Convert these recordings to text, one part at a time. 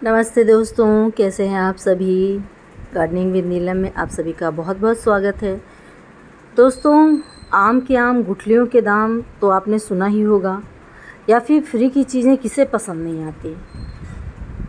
नमस्ते दोस्तों, कैसे हैं आप सभी। गार्डनिंग विद नीलम में आप सभी का बहुत बहुत स्वागत है। दोस्तों, आम के आम गुठलियों के दाम तो आपने सुना ही होगा, या फिर फ्री की चीज़ें किसे पसंद नहीं आती।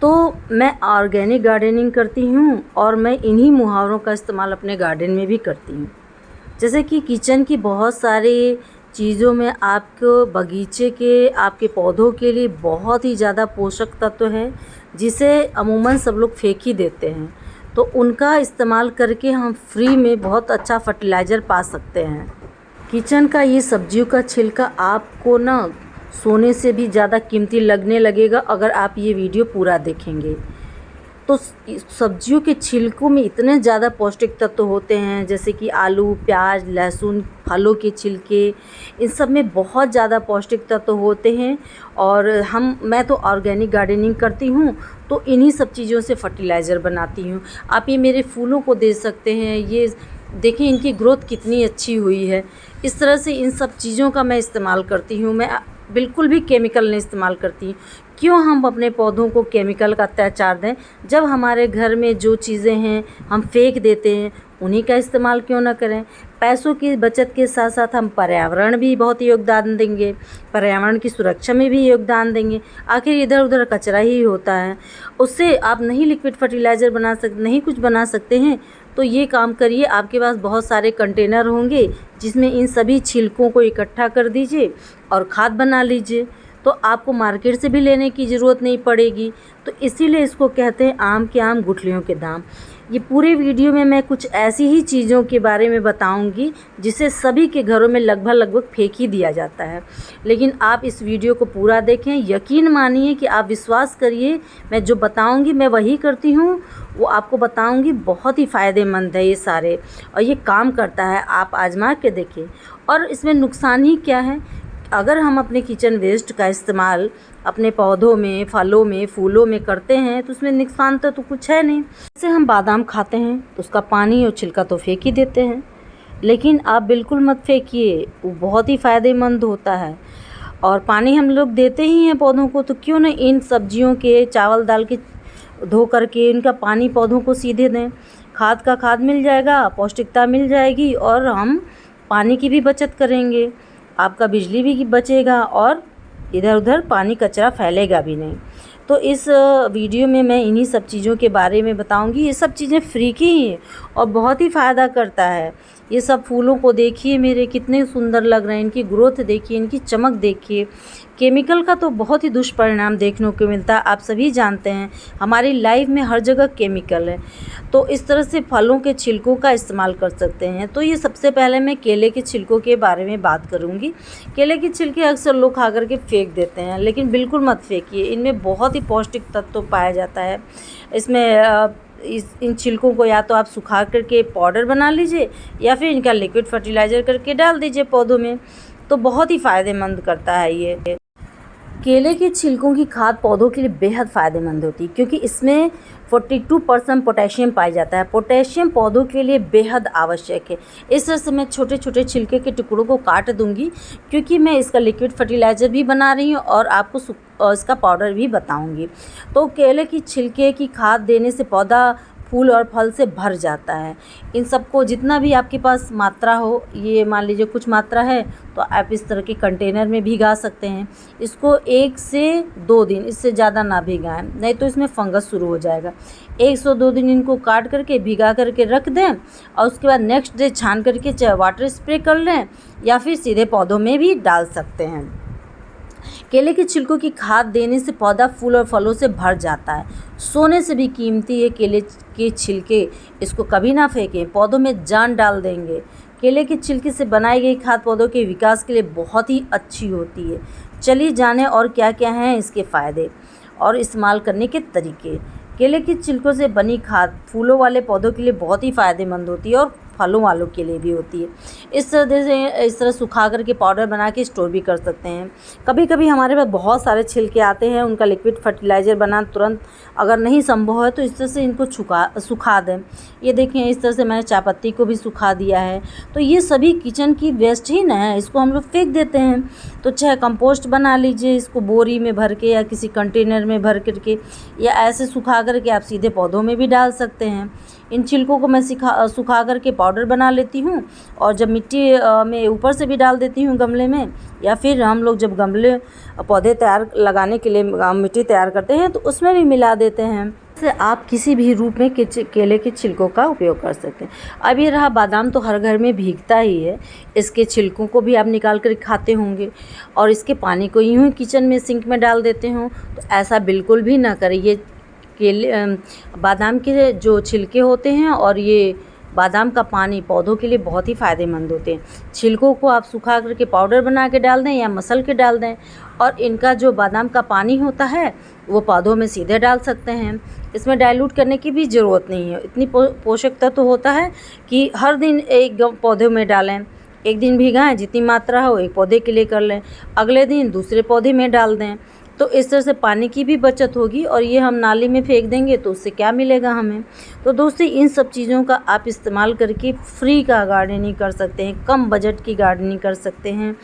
तो मैं ऑर्गेनिक गार्डनिंग करती हूँ और मैं इन्हीं मुहावरों का इस्तेमाल अपने गार्डन में भी करती हूँ। जैसे कि किचन की बहुत सारी चीज़ों में आपको बगीचे के आपके पौधों के लिए बहुत ही ज़्यादा पोषक तत्व है, जिसे अमूमन सब लोग फेंक ही देते हैं। तो उनका इस्तेमाल करके हम फ्री में बहुत अच्छा फर्टिलाइज़र पा सकते हैं। किचन का ये सब्जियों का छिलका आपको ना सोने से भी ज़्यादा कीमती लगने लगेगा अगर आप ये वीडियो पूरा देखेंगे। तो सब्जियों के छिलकों में इतने ज़्यादा पौष्टिक तत्व होते हैं, जैसे कि आलू, प्याज, लहसुन, फलों के छिलके, इन सब में बहुत ज़्यादा पौष्टिक तत्व होते हैं। और मैं तो ऑर्गेनिक गार्डनिंग करती हूँ, तो इन्हीं सब चीज़ों से फर्टिलाइज़र बनाती हूँ। आप ये मेरे फूलों को देख सकते हैं, ये देखें इनकी ग्रोथ कितनी अच्छी हुई है। इस तरह से इन सब चीज़ों का मैं इस्तेमाल करती हूँ। मैं बिल्कुल भी केमिकल नहीं इस्तेमाल करती। क्यों हम अपने पौधों को केमिकल का अत्याचार दें, जब हमारे घर में जो चीज़ें हैं हम फेंक देते हैं, उन्हीं का इस्तेमाल क्यों ना करें। पैसों की बचत के साथ साथ हम पर्यावरण भी बहुत योगदान देंगे, पर्यावरण की सुरक्षा में भी योगदान देंगे। आखिर इधर उधर कचरा ही होता है, उससे आप नहीं लिक्विड फर्टिलाइज़र बना सकते, नहीं कुछ बना सकते हैं। तो ये काम करिए, आपके पास बहुत सारे कंटेनर होंगे जिसमें इन सभी छिलकों को इकट्ठा कर दीजिए और खाद बना लीजिए, तो आपको मार्केट से भी लेने की ज़रूरत नहीं पड़ेगी। तो इसीलिए इसको कहते हैं आम के आम गुठलियों के दाम। ये पूरे वीडियो में मैं कुछ ऐसी ही चीज़ों के बारे में बताऊंगी जिसे सभी के घरों में लगभग फेंक ही दिया जाता है। लेकिन आप इस वीडियो को पूरा देखें, यकीन मानिए कि आप विश्वास करिए, मैं जो बताऊंगी मैं वही करती हूँ, वो आपको बताऊंगी। बहुत ही फ़ायदेमंद है ये सारे, और ये काम करता है, आप आजमा के देखिए। और इसमें नुकसान ही क्या है, अगर हम अपने किचन वेस्ट का इस्तेमाल अपने पौधों में, फलों में, फूलों में करते हैं तो उसमें नुकसान तो कुछ है नहीं। जैसे हम बादाम खाते हैं तो उसका पानी और छिलका तो फेंक ही देते हैं, लेकिन आप बिल्कुल मत फेंकिए, वो बहुत ही फ़ायदेमंद होता है। और पानी हम लोग देते ही हैं पौधों को, तो क्यों ना इन सब्जियों के चावल दाल के धो करके इनका पानी पौधों को सीधे दें। खाद का खाद मिल जाएगा, पौष्टिकता मिल जाएगी, और हम पानी की भी बचत करेंगे, आपका बिजली भी बचेगा और इधर उधर पानी कचरा फैलेगा भी नहीं। तो इस वीडियो में मैं इन्हीं सब चीज़ों के बारे में बताऊंगी। ये सब चीज़ें फ्री की ही हैं और बहुत ही फ़ायदा करता है। ये सब फूलों को देखिए मेरे कितने सुंदर लग रहे हैं, इनकी ग्रोथ देखिए, इनकी चमक देखिए। केमिकल का तो बहुत ही दुष्परिणाम देखने को मिलता है, आप सभी जानते हैं, हमारी लाइफ में हर जगह केमिकल है। तो इस तरह से फलों के छिलकों का इस्तेमाल कर सकते हैं। तो ये सबसे पहले मैं केले के छिलकों के बारे में बात करूँगी। केले के छिलके अक्सर लोग खा करके फेंक देते हैं, लेकिन बिल्कुल मत फेंकिए, इनमें बहुत ही पौष्टिक तत्व पाया जाता है। इसमें इन छिलकों को या तो आप सुखा करके पाउडर बना लीजिए, या फिर इनका लिक्विड फर्टिलाइज़र करके डाल दीजिए पौधों में, तो बहुत ही फ़ायदेमंद करता है ये। केले के छिलकों की खाद पौधों के लिए बेहद फ़ायदेमंद होती है, क्योंकि इसमें 42% पोटेशियम पाया जाता है। पोटेशियम पौधों के लिए बेहद आवश्यक है। इस तरह से मैं छोटे छोटे छिलके के टुकड़ों को काट दूंगी, क्योंकि मैं इसका लिक्विड फर्टिलाइज़र भी बना रही हूँ और आपको इसका पाउडर भी बताऊंगी। तो केले की छिलके की खाद देने से पौधा फूल और फल से भर जाता है। इन सबको जितना भी आपके पास मात्रा हो, ये मान लीजिए कुछ मात्रा है, तो आप इस तरह के कंटेनर में भिगा सकते हैं। इसको 1 से 2 दिन, इससे ज़्यादा ना भिगाएं, नहीं तो इसमें फंगस शुरू हो जाएगा। 1 से 2 दिन इनको काट करके भिगा करके रख दें, और उसके बाद नेक्स्ट डे छान करके चाहे वाटर स्प्रे कर लें, या फिर सीधे पौधों में भी डाल सकते हैं। केले के छिलकों की खाद देने से पौधा फूल और फलों से भर जाता है। सोने से भी कीमती है केले के छिलके, इसको कभी ना फेंकें, पौधों में जान डाल देंगे। केले के छिलके से बनाई गई खाद पौधों के विकास के लिए बहुत ही अच्छी होती है। चलिए जानें और क्या क्या हैं इसके फ़ायदे और इस्तेमाल करने के तरीके। केले के छिलकों से बनी खाद फूलों वाले पौधों के लिए बहुत ही फ़ायदेमंद होती है और फलों वालों के लिए भी होती है। इस तरह सुखा कर के पाउडर बना के स्टोर भी कर सकते हैं। कभी कभी हमारे पास बहुत सारे छिलके आते हैं, उनका लिक्विड फर्टिलाइज़र बनाना तुरंत अगर नहीं संभव है तो इस तरह से इनको सुखा दें। ये देखें, इस तरह से मैंने चाय पत्ती को भी सुखा दिया है। तो ये सभी किचन की वेस्ट ही ना है, इसको हम लोग फेंक देते हैं। तो चाहे कंपोस्ट बना लीजिए, इसको बोरी में भर के या किसी कंटेनर में भर करके, या ऐसे सुखा करके आप सीधे पौधों में भी डाल सकते हैं। इन छिलकों को मैं सुखा करके पाउडर बना लेती हूँ और जब मिट्टी में ऊपर से भी डाल देती हूँ गमले में, या फिर हम लोग जब गमले पौधे तैयार लगाने के लिए मिट्टी तैयार करते हैं तो उसमें भी मिला देते हैं। से आप किसी भी रूप में केले के छिलकों का उपयोग कर सकते हैं। अब ये रहा बादाम, तो हर घर में भीगता ही है। इसके छिलकों को भी आप निकाल कर खाते होंगे और इसके पानी को यूँ ही किचन में सिंक में डाल देते हो, तो ऐसा बिल्कुल भी ना करें। ये बादाम के जो छिलके होते हैं और ये बादाम का पानी पौधों के लिए बहुत ही फ़ायदेमंद होते हैं। छिलकों को आप सुखा करके पाउडर बना के डाल दें या मसल के डाल दें, और इनका जो बादाम का पानी होता है वो पौधों में सीधे डाल सकते हैं। इसमें डाइल्यूट करने की भी ज़रूरत नहीं है। इतनी पोषक तत्व होता है कि हर दिन एक पौधे में डालें। एक दिन भिगाएं, जितनी मात्रा हो एक पौधे के लिए कर लें, अगले दिन दूसरे पौधे में डाल दें। तो इस तरह से पानी की भी बचत होगी, और ये हम नाली में फेंक देंगे तो उससे क्या मिलेगा हमें। तो दोस्तों, इन सब चीज़ों का आप इस्तेमाल करके फ्री का गार्डनिंग कर सकते हैं, कम बजट की गार्डनिंग कर सकते हैं,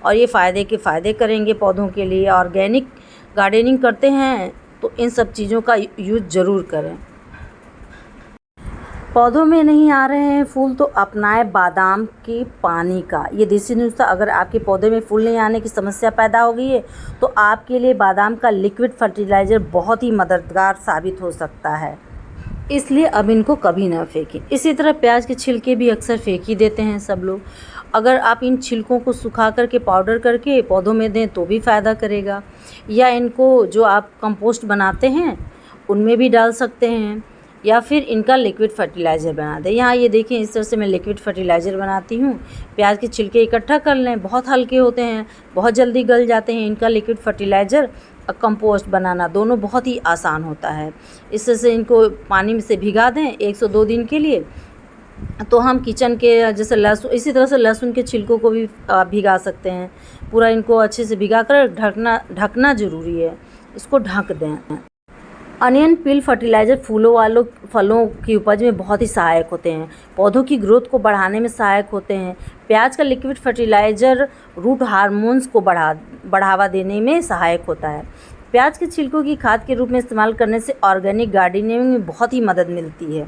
और ये फ़ायदे के फ़ायदे करेंगे पौधों के लिए। ऑर्गेनिक गार्डनिंग करते हैं तो इन सब चीज़ों का यूज़ ज़रूर करें। पौधों में नहीं आ रहे हैं फूल तो अपनाएं बादाम के पानी का ये देसी नुस्खा। अगर आपके पौधे में फूल नहीं आने की समस्या पैदा हो गई है तो आपके लिए बादाम का लिक्विड फर्टिलाइज़र बहुत ही मददगार साबित हो सकता है, इसलिए अब इनको कभी ना फेंकें। इसी तरह प्याज के छिलके भी अक्सर फेंक ही देते हैं सब लोग। अगर आप इन छिलकों को सुखा करके पाउडर करके पौधों में दें तो भी फ़ायदा करेगा, या इनको जो आप कंपोस्ट बनाते हैं उनमें भी डाल सकते हैं, या फिर इनका लिक्विड फर्टिलाइज़र बना दें। यहाँ ये देखें, इस तरह से मैं लिक्विड फर्टिलाइज़र बनाती हूँ। प्याज के छिलके इकट्ठा कर लें, बहुत हल्के होते हैं, बहुत जल्दी गल जाते हैं। इनका लिक्विड फर्टिलाइज़र और कंपोस्ट बनाना दोनों बहुत ही आसान होता है। इस तरह से इनको पानी में से भिगा दें 1 से 2 दिन के लिए। तो हम किचन के जैसे लहसुन, इसी तरह से लहसुन के छिलकों को भी भिगा सकते हैं। पूरा इनको अच्छे से भिगा कर ढकना ज़रूरी है, इसको ढक दें। अनियन पील फर्टिलाइज़र फलों की उपज में बहुत ही सहायक होते हैं, पौधों की ग्रोथ को बढ़ाने में सहायक होते हैं। प्याज का लिक्विड फर्टिलाइज़र रूट हार्मोन्स को बढ़ावा देने में सहायक होता है। प्याज के छिलकों की खाद के रूप में इस्तेमाल करने से ऑर्गेनिक गार्डनिंग में बहुत ही मदद मिलती है।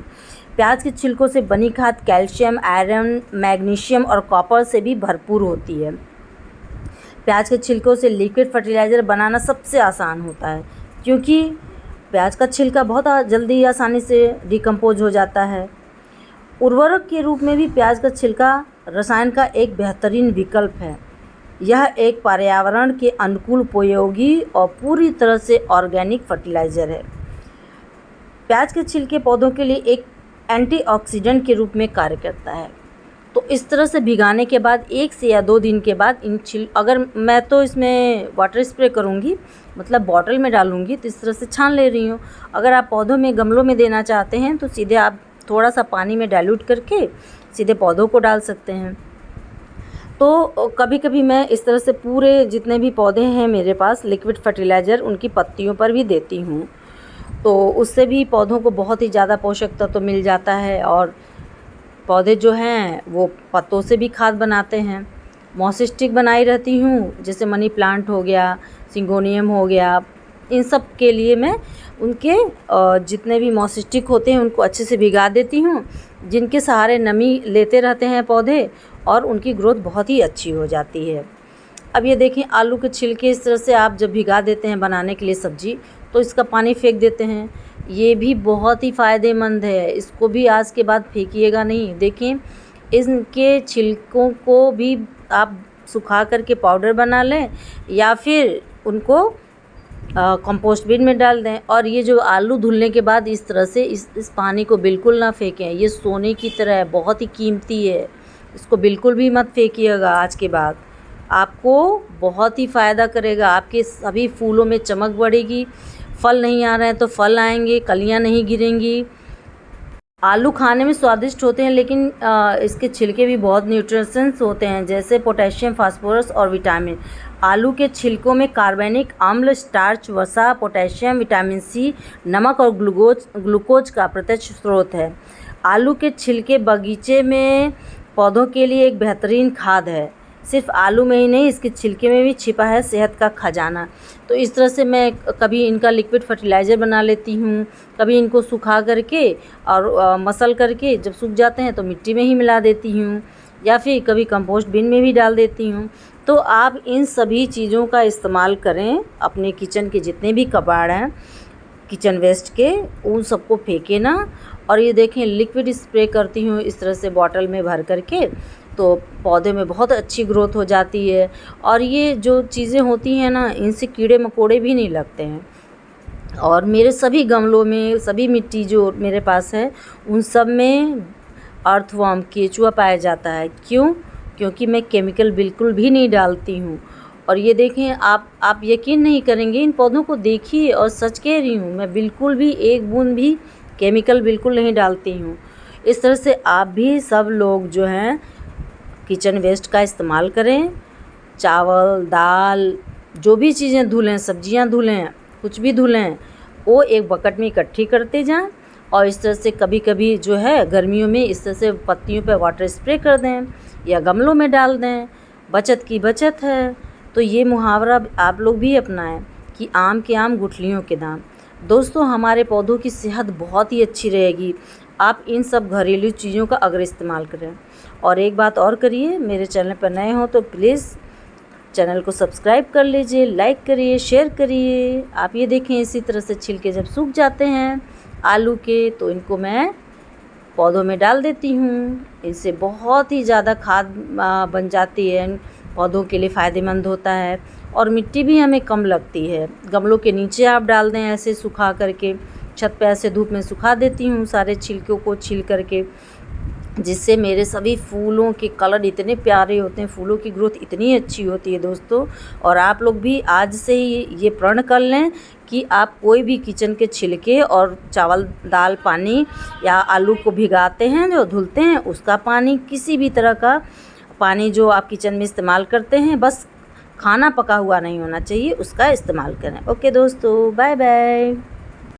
प्याज के छिलकों से बनी खाद कैल्शियम, आयरन, मैग्नीशियम और कॉपर से भी भरपूर होती है। प्याज के छिलकों से लिक्विड फर्टिलाइज़र बनाना सबसे आसान होता है, क्योंकि प्याज का छिलका बहुत जल्दी आसानी से डिकम्पोज हो जाता है। उर्वरक के रूप में भी प्याज का छिलका रसायन का एक बेहतरीन विकल्प है। यह एक पर्यावरण के अनुकूल, उपयोगी और पूरी तरह से ऑर्गेनिक फर्टिलाइज़र है। प्याज के छिलके पौधों के लिए एक एंटीऑक्सीडेंट के रूप में कार्य करता है। तो इस तरह से भिगाने के बाद 1 से या 2 दिन के बाद अगर मैं तो इसमें वाटर स्प्रे करूँगी, मतलब बॉटल में डालूँगी, तो इस तरह से छान ले रही हूँ। अगर आप पौधों में गमलों में देना चाहते हैं तो सीधे आप थोड़ा सा पानी में डाइल्यूट करके सीधे पौधों को डाल सकते हैं। तो कभी कभी मैं इस तरह से पूरे जितने भी पौधे हैं मेरे पास लिक्विड फर्टिलाइज़र उनकी पत्तियों पर भी देती हूँ, तो उससे भी पौधों को बहुत ही ज़्यादा पोषक तत्व मिल जाता है, और पौधे जो हैं वो पत्तों से भी खाद बनाते हैं। मॉस स्टिक बनाई रहती हूँ, जैसे मनी प्लांट हो गया, सिंगोनियम हो गया, इन सब के लिए मैं उनके जितने भी मॉस स्टिक होते हैं उनको अच्छे से भिगा देती हूँ, जिनके सहारे नमी लेते रहते हैं पौधे और उनकी ग्रोथ बहुत ही अच्छी हो जाती है। अब ये देखें, आलू के छिलके इस तरह से आप जब भिगा देते हैं बनाने के लिए सब्ज़ी, तो इसका पानी फेंक देते हैं। ये भी बहुत ही फ़ायदेमंद है, इसको भी आज के बाद फेंकिएगा नहीं। देखें, इनके छिलकों को भी आप सुखा करके पाउडर बना लें, या फिर उनको कंपोस्ट बिन में डाल दें। और ये जो आलू धुलने के बाद इस तरह से इस पानी को बिल्कुल ना फेंकें, ये सोने की तरह है, बहुत ही कीमती है, इसको बिल्कुल भी मत फेंकिएगा। आज के बाद आपको बहुत ही फ़ायदा करेगा, आपके सभी फूलों में चमक बढ़ेगी। फल नहीं आ रहे हैं तो फल आएंगे, कलियां नहीं गिरेंगी, आलू खाने में स्वादिष्ट होते हैं, लेकिन इसके छिलके भी बहुत न्यूट्रिशंस होते हैं, जैसे पोटेशियम, फास्फोरस और विटामिन। आलू के छिलकों में कार्बनिक अम्ल, स्टार्च, वसा, पोटेशियम, विटामिन सी, नमक और ग्लूकोज का प्रत्यक्ष स्रोत है। आलू के छिलके बगीचे में पौधों के लिए एक बेहतरीन खाद है। सिर्फ आलू में ही नहीं, इसके छिलके में भी छिपा है सेहत का खजाना। तो इस तरह से मैं कभी इनका लिक्विड फर्टिलाइज़र बना लेती हूँ, कभी इनको सुखा करके और मसल करके जब सूख जाते हैं तो मिट्टी में ही मिला देती हूँ, या फिर कभी कंपोस्ट बिन में भी डाल देती हूँ। तो आप इन सभी चीज़ों का इस्तेमाल करें। अपने किचन के जितने भी कबाड़ हैं किचन वेस्ट के, उन सबको फेंके ना। और ये देखें, लिक्विड स्प्रे करती हूँ इस तरह से बॉटल में भर करके, तो पौधे में बहुत अच्छी ग्रोथ हो जाती है। और ये जो चीज़ें होती हैं ना, इनसे कीड़े मकोड़े भी नहीं लगते हैं। और मेरे सभी गमलों में, सभी मिट्टी जो मेरे पास है, उन सब में अर्थवर्म, केचुआ पाया जाता है। क्यों? क्योंकि मैं केमिकल बिल्कुल भी नहीं डालती हूँ। और ये देखें, आप यकीन नहीं करेंगे, इन पौधों को देखिए, और सच कह रही हूँ, मैं बिल्कुल भी एक बूंद भी केमिकल बिल्कुल नहीं डालती हूँ। इस तरह से आप भी सब लोग जो हैं किचन वेस्ट का इस्तेमाल करें। चावल, दाल, जो भी चीज़ें धुलें, सब्जियां धुलें, कुछ भी धुलें, वो एक बकेट में इकट्ठी करते जाएं। और इस तरह से कभी कभी जो है गर्मियों में इस तरह से पत्तियों पे वाटर स्प्रे कर दें या गमलों में डाल दें। बचत की बचत है। तो ये मुहावरा आप लोग भी अपनाएं कि आम के आम गुठलियों के दाम। दोस्तों, हमारे पौधों की सेहत बहुत ही अच्छी रहेगी आप इन सब घरेलू चीज़ों का अगर इस्तेमाल करें। और एक बात और करिए, मेरे चैनल पर नए हो तो प्लीज़ चैनल को सब्सक्राइब कर लीजिए, लाइक करिए, शेयर करिए। आप ये देखें, इसी तरह से छिलके जब सूख जाते हैं आलू के, तो इनको मैं पौधों में डाल देती हूँ। इनसे बहुत ही ज़्यादा खाद बन जाती है, पौधों के लिए फ़ायदेमंद होता है। और मिट्टी भी हमें कम लगती है। गमलों के नीचे आप डाल दें ऐसे सुखा करके, छत पे ऐसे धूप में सुखा देती हूँ सारे छिलकों को छील करके, जिससे मेरे सभी फूलों के कलर इतने प्यारे होते हैं, फूलों की ग्रोथ इतनी अच्छी होती है दोस्तों। और आप लोग भी आज से ही ये प्रण कर लें कि आप कोई भी किचन के छिलके और चावल, दाल, पानी या आलू को भिगाते हैं, जो धुलते हैं, उसका पानी, किसी भी तरह का पानी जो आप किचन में इस्तेमाल करते हैं, बस खाना पका हुआ नहीं होना चाहिए, उसका इस्तेमाल करें। ओके दोस्तों, बाय बाय।